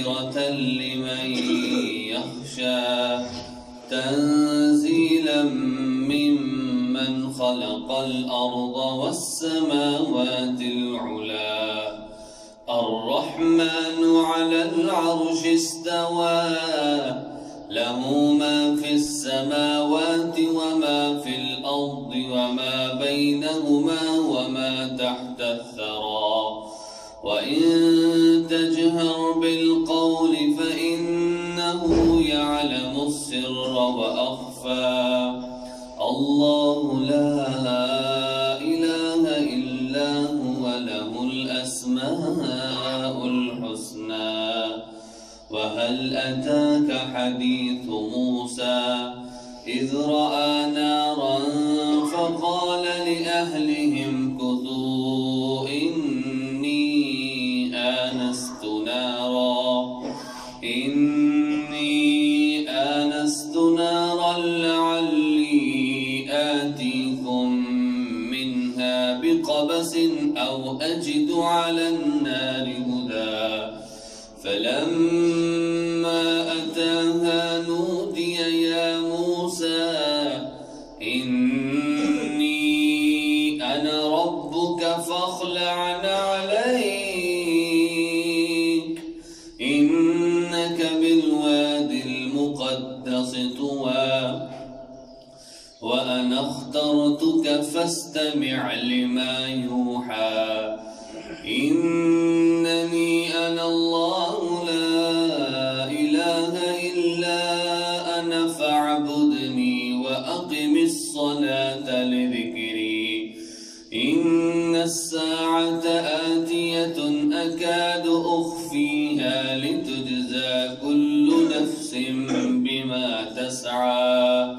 تذكرة لمن يخشى تنزيلا ممن خلق الأرض والسماوات العلا الرحمن على العرش استوى له ما في السماوات وما في الأرض وما بينهما وما تحت الثرى وإن تجهر بالقول فإنه يعلم السر وأخفى الله لا إله إلا هو له الأسماء الحسنى وهل أتاك حديث موسى إذ رأى نارا فقال لأهلهم كثوا إني آنست نارا لعلي آتيكم منها بقبس أو أجد على النار هدى فلما أتاها نودي يا موسى إني أنا ربك فاخلع عليك إنك بالوادي المقدس طوى وأنا اخترتك فاستمع لما يوحى إنني أنا الله لا إله إلا أنا فاعبدني وأقم الصلاة لذكري إن الساعة آتية أكاد أخفيها لتجزى كل نفس بما تسعى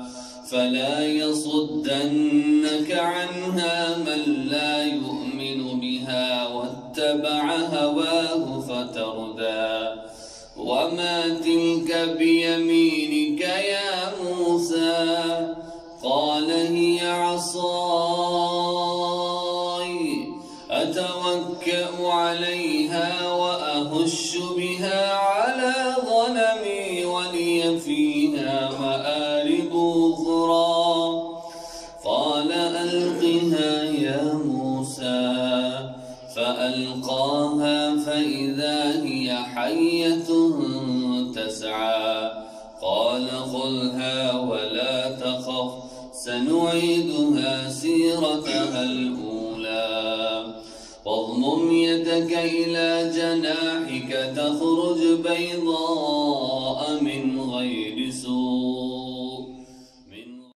فلا يصدنك عنها من لا يؤمن بها واتبع هواه فتردى وما تلك بيمينك يا موسى قال هي عصاي أتوكأ عليها وأهش بها على غنمي ولي فيها مآرب أخرى قال ألقها يا موسى فألقاها فإذا هي حية تسعى قال خذها ولا تخف سنعيدها سيرتها الأولى واضمم يدك إلى جناحك تخرج بيضاء من غير سوء